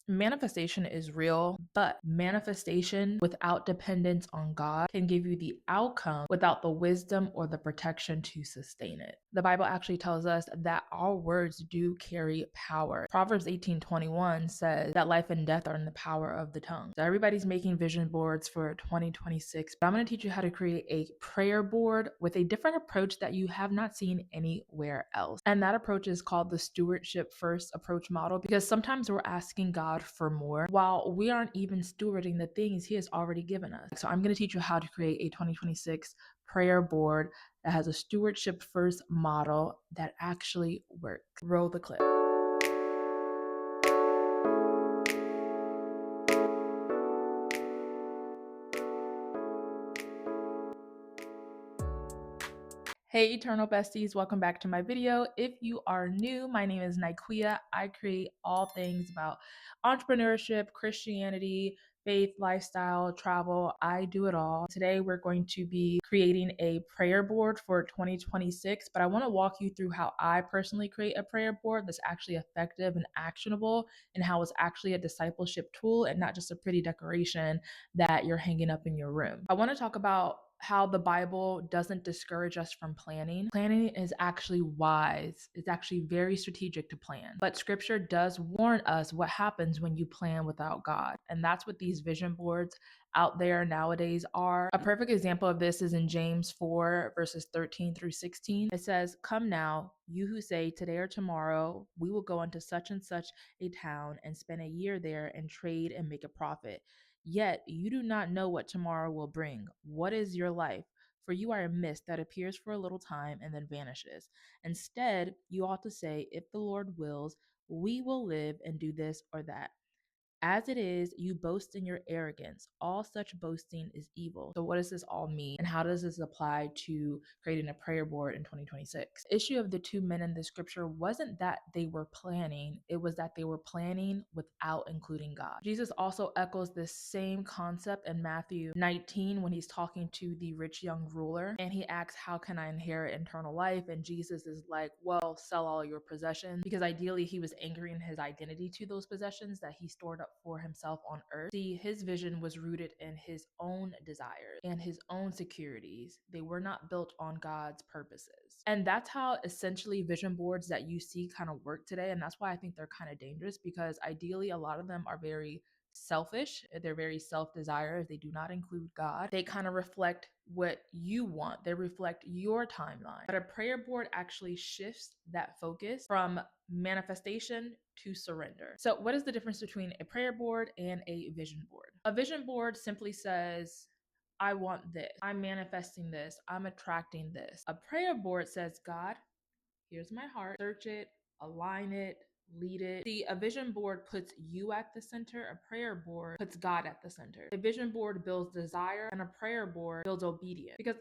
Manifestation is real, but manifestation without dependence on God can give you the outcome without the wisdom or the protection to sustain it. The Bible actually tells us that our words do carry power. Proverbs 18:21 says that life and death are in the power of the tongue. So everybody's making vision boards for 2026, but I'm going to teach you how to create a prayer board with a different approach that you have not seen anywhere else. And that approach is called the stewardship-first approach model, because sometimes we're asking God for more while we aren't even stewarding the things He has already given us. So I'm going to teach you how to create a 2026 prayer board that has a stewardship-first model that actually works. Roll the clip. Hey, Eternal Besties, welcome back to my video. If you are new, my name is Nikeia. I create all things about entrepreneurship, Christianity, faith, lifestyle, travel. I do it all. Today, we're going to be creating a prayer board for 2026, but I want to walk you through how I personally create a prayer board that's actually effective and actionable, and how it's actually a discipleship tool and not just a pretty decoration that you're hanging up in your room. I want to talk about how the Bible doesn't discourage us from planning. Planning is actually wise. It's actually very strategic to plan. But scripture does warn us what happens when you plan without God. And that's what these vision boards out there nowadays are. A perfect example of this is in James 4, verses 13 through 16. It says, "Come now, you who say today or tomorrow, we will go into such and such a town and spend a year there and trade and make a profit. Yet you do not know what tomorrow will bring. What is your life? For you are a mist that appears for a little time and then vanishes. Instead, you ought to say, if the Lord wills, we will live and do this or that. As it is, you boast in your arrogance. All such boasting is evil." So what does this all mean? And how does this apply to creating a prayer board in 2026? The issue of the two men in the scripture wasn't that they were planning, it was that they were planning without including God. Jesus also echoes this same concept in Matthew 19 when he's talking to the rich young ruler, and he asks, "How can I inherit eternal life?" And Jesus is like, "Well, sell all your possessions," because ideally he was anchoring his identity to those possessions that he stored up for himself on earth. See, his vision was rooted in his own desires and his own securities. They were not built on God's purposes. And that's how essentially vision boards that you see kind of work today. And that's why I think they're kind of dangerous, because ideally a lot of them are very selfish. They're very self-desirous. They do not include God. They kind of reflect what you want. They reflect your timeline. But a prayer board actually shifts that focus from manifestation to surrender. So what is the difference between a prayer board and a vision board? A vision board simply says, I want this. I'm manifesting this. I'm attracting this. A prayer board says, God, here's my heart. Search it, align it, lead it. See, a vision board puts you at the center. A prayer board puts God at the center. A vision board builds desire, and a prayer board builds obedience. Because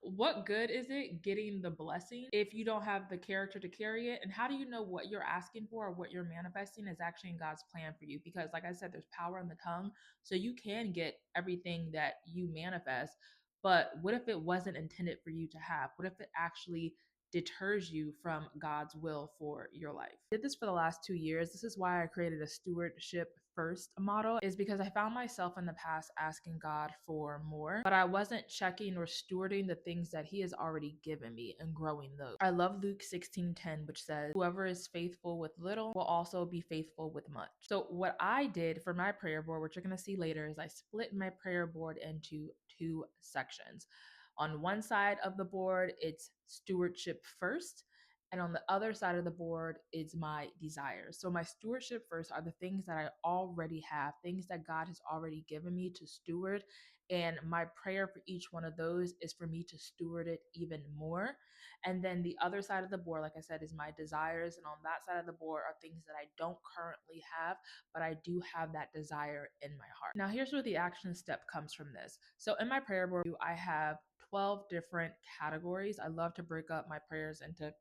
what good is it getting the blessing if you don't have the character to carry it? And how do you know what you're asking for or what you're manifesting is actually in God's plan for you? Because like I said, there's power in the tongue. So you can get everything that you manifest. But what if it wasn't intended for you to have? What if it actually deters you from God's will for your life? I did this for the last 2 years. This is why I created a stewardship first model, is because I found myself in the past asking God for more, but I wasn't checking or stewarding the things that He has already given me and growing those. I love Luke 16:10, which says, "Whoever is faithful with little will also be faithful with much." So what I did for my prayer board, which you're going to see later, is I split my prayer board into 2 sections. On one side of the board, it's stewardship first. And on the other side of the board is my desires. So my stewardship first are the things that I already have, things that God has already given me to steward. And my prayer for each one of those is for me to steward it even more. And then the other side of the board, like I said, is my desires. And on that side of the board are things that I don't currently have, but I do have that desire in my heart. Now, here's where the action step comes from this. So in my prayer board, I have 12 different categories. I love to break up my prayers into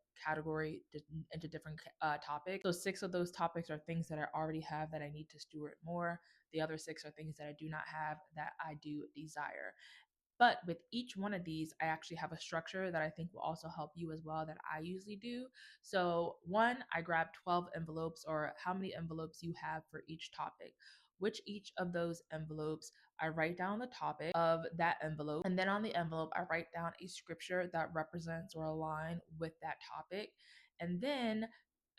different topics. So 6 of those topics are things that I already have that I need to steward more. The other 6 are things that I do not have that I do desire. But with each one of these, I actually have a structure that I think will also help you as well that I usually do. So, one, I grab 12 envelopes, or how many envelopes you have for each topic. Which each of those envelopes, I write down the topic of that envelope. And then on the envelope, I write down a scripture that represents or align with that topic. And then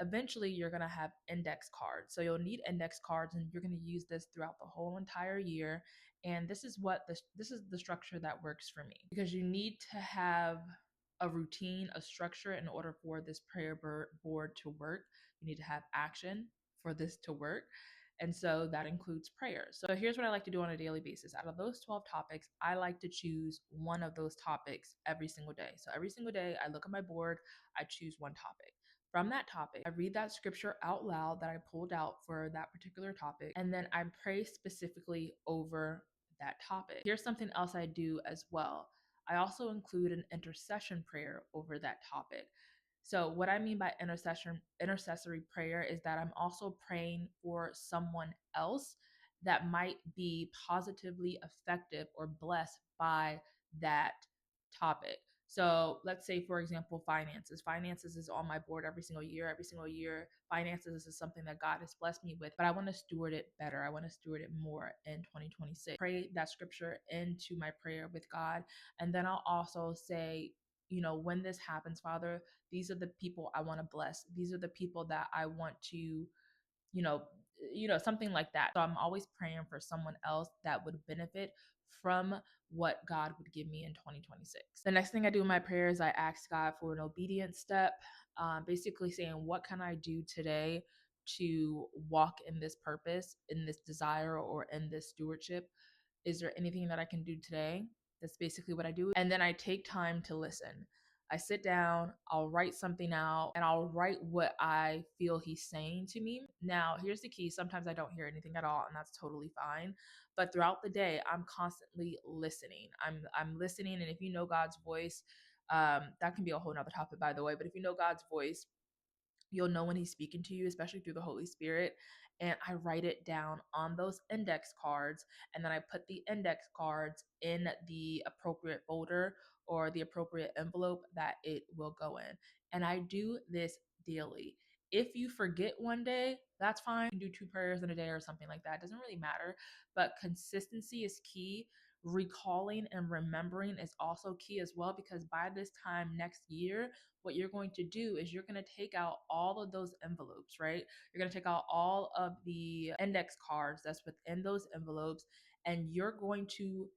eventually you're going to have index cards. So you'll need index cards, and you're going to use this throughout the whole entire year. And this is the structure that works for me, because you need to have a routine, a structure in order for this prayer board to work. You need to have action for this to work. And so that includes prayer. So here's what I like to do on a daily basis. Out of those 12 topics, I like to choose one of those topics every single day. So every single day, I look at my board, I choose one topic. From that topic, I read that scripture out loud that I pulled out for that particular topic, and then I pray specifically over that topic. Here's something else I do as well. I also include an intercession prayer over that topic. So what I mean by intercessory prayer is that I'm also praying for someone else that might be positively affected or blessed by that topic. So let's say, for example, finances. Finances is on my board every single year. Every single year, finances is something that God has blessed me with, but I want to steward it better. I want to steward it more in 2026. Pray that scripture into my prayer with God. And then I'll also say, when this happens, Father, these are the people I want to bless. These are the people that I want to, you know, something like that. So I'm always praying for someone else that would benefit from what God would give me in 2026. The next thing I do in my prayer is I ask God for an obedience step, basically saying, what can I do today to walk in this purpose, in this desire, or in this stewardship? Is there anything that I can do today? That's basically what I do. And then I take time to listen. I sit down, I'll write something out, and I'll write what I feel he's saying to me. Now, here's the key. Sometimes I don't hear anything at all, and that's totally fine. But throughout the day, I'm constantly listening. I'm listening, and if you know God's voice, that can be a whole nother topic, by the way. But if you know God's voice, you'll know when he's speaking to you, especially through the Holy Spirit. And I write it down on those index cards, and then I put the index cards in the appropriate folder or the appropriate envelope that it will go in. And I do this daily. If you forget one day, that's fine. You can do 2 prayers in a day or something like that. It doesn't really matter. But consistency is key. Recalling and remembering is also key as well, because by this time next year, what you're going to do is you're going to take out all of those envelopes, right? You're going to take out all of the index cards that's within those envelopes, and you're going to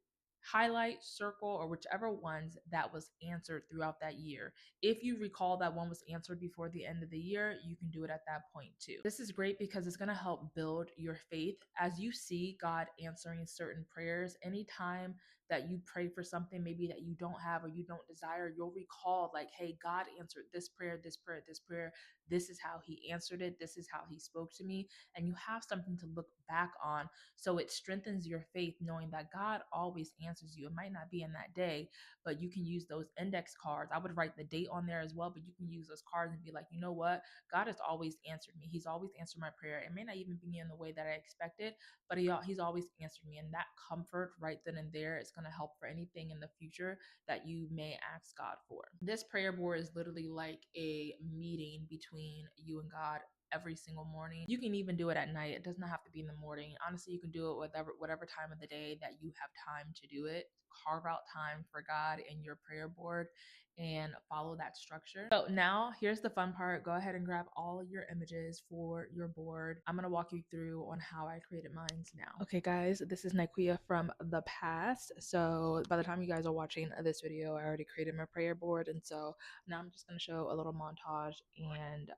highlight, circle, or whichever ones that was answered throughout that year. If you recall that one was answered before the end of the year, you can do it at that point too. This is great because it's going to help build your faith as you see God answering certain prayers. Anytime that you pray for something maybe that you don't have or you don't desire, you'll recall, like, hey, God answered this prayer, this prayer, this prayer. This is how he answered it. This is how he spoke to me. And you have something to look back on. So it strengthens your faith knowing that God always answers you. It might not be in that day, but you can use those index cards. I would write the date on there as well, but you can use those cards and be like, you know what? God has always answered me. He's always answered my prayer. It may not even be in the way that I expected, but he's always answered me. And that comfort right then and there is going to help for anything in the future that you may ask God for. This prayer board is literally like a meeting between you and God every single morning. You can even do it at night. It does not have to be in the morning. Honestly, you can do it whatever time of the day that you have time to do it. Carve out time for God in your prayer board and follow that structure. So now here's the fun part. Go ahead and grab all your images for your board. I'm going to walk you through on how I created mine now. Okay guys, this is Nakia from the past. So by the time you guys are watching this video, I already created my prayer board. And so now I'm just going to show a little montage and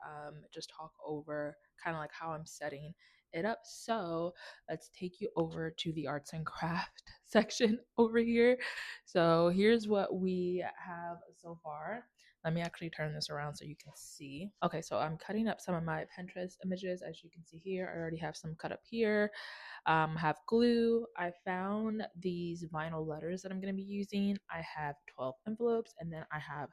just talk over kind of like how I'm setting it up. So let's take you over to the arts and craft section over here. So here's what we have so far. Let me actually turn this around so you can see. Okay, so I'm cutting up some of my Pinterest images. As you can see here, I already have some cut up here. Have glue. I found these vinyl letters that I'm going to be using. I have 12 envelopes, and then I have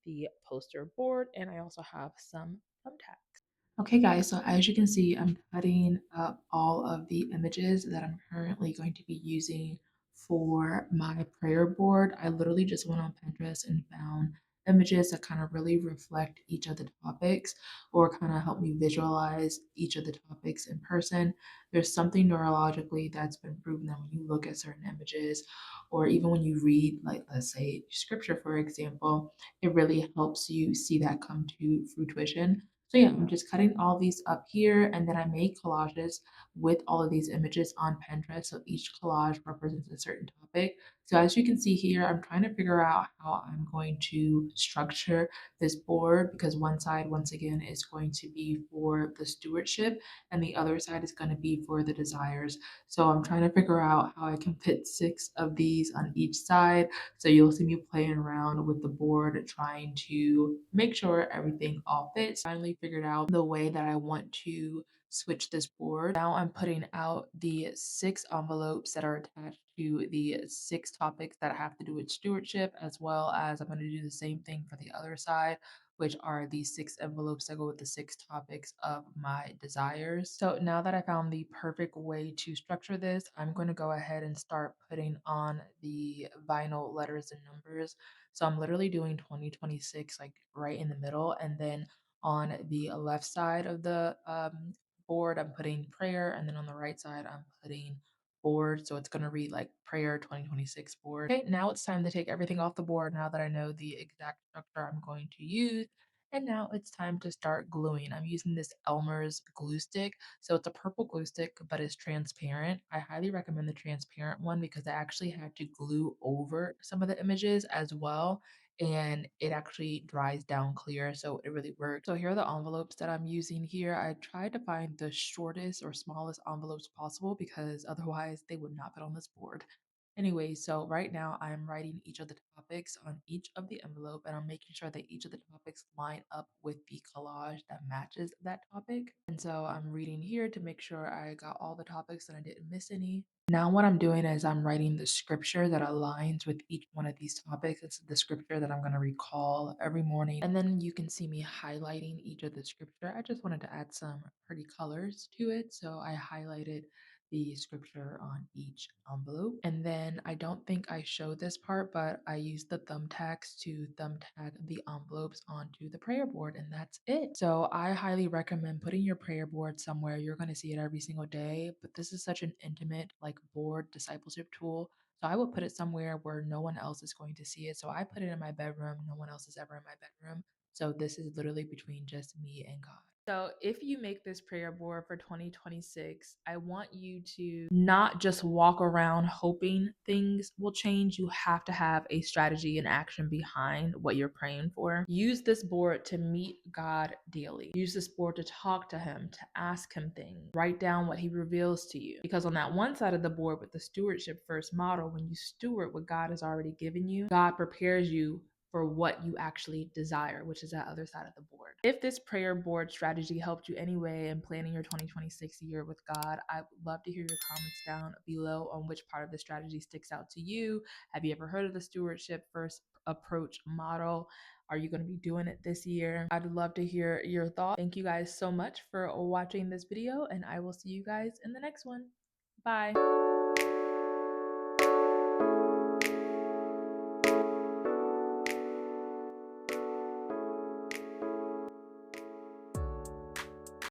the poster board, and I also have some thumbtacks. Okay guys, so as you can see, I'm cutting up all of the images that I'm currently going to be using for my prayer board, I literally just went on Pinterest and found images that kind of really reflect each of the topics or kind of help me visualize each of the topics in person. There's something neurologically that's been proven that when you look at certain images, or even when you read, like, let's say, scripture, for example, it really helps you see that come to fruition. So yeah, I'm just cutting all these up here, and then I make collages with all of these images on Pinterest. So each collage represents a certain topic. So as you can see here, I'm trying to figure out how I'm going to structure this board, because one side, once again, is going to be for the stewardship and the other side is going to be for the desires. So I'm trying to figure out how I can fit 6 of these on each side. So you'll see me playing around with the board, trying to make sure everything all fits. Finally figured out the way that I want to switch this board. Now I'm putting out the 6 envelopes that are attached to the 6 topics that have to do with stewardship, as well as I'm going to do the same thing for the other side, which are the 6 envelopes that go with the 6 topics of my desires. So now that I found the perfect way to structure this, I'm going to go ahead and start putting on the vinyl letters and numbers. So I'm literally doing 2026 like right in the middle, and then on the left side of the board, I'm putting prayer, and then on the right side, I'm putting board. So it's going to read like prayer 2026 board. Okay, now it's time to take everything off the board now that I know the exact structure I'm going to use. And now it's time to start gluing. I'm using this Elmer's glue stick. So it's a purple glue stick, but it's transparent. I highly recommend the transparent one because I actually had to glue over some of the images as well, and it actually dries down clear, so it really works. So here are the envelopes that I'm using here. I tried to find the shortest or smallest envelopes possible because otherwise they would not fit on this board. Anyway, so right now I'm writing each of the topics on each of the envelope, and I'm making sure that each of the topics line up with the collage that matches that topic. And so I'm reading here to make sure I got all the topics and I didn't miss any. Now what I'm doing is I'm writing the scripture that aligns with each one of these topics. It's the scripture that I'm going to recall every morning. And then you can see me highlighting each of the scripture. I just wanted to add some pretty colors to it, so I highlighted the scripture on each envelope. And then I don't think I showed this part, but I used the thumbtacks to thumbtack the envelopes onto the prayer board, and that's it. So I highly recommend putting your prayer board somewhere. You're going to see it every single day, but this is such an intimate, like, board discipleship tool. So I would put it somewhere where no one else is going to see it. So I put it in my bedroom. No one else is ever in my bedroom. So this is literally between just me and God. So, if you make this prayer board for 2026, I want you to not just walk around hoping things will change. You have to have a strategy and action behind what you're praying for. Use this board to meet God daily. Use this board to talk to Him, to ask Him things. Write down what He reveals to you. Because on that one side of the board with the stewardship first model, when you steward what God has already given you, God prepares you for what you actually desire, which is that other side of the board. If this prayer board strategy helped you anyway in planning your 2026 year with God, I would love to hear your comments down below on which part of the strategy sticks out to you. Have you ever heard of the stewardship first approach model? Are you going to be doing it this year? I'd love to hear your thoughts. Thank you guys so much for watching this video, and I will see you guys in the next one. Bye.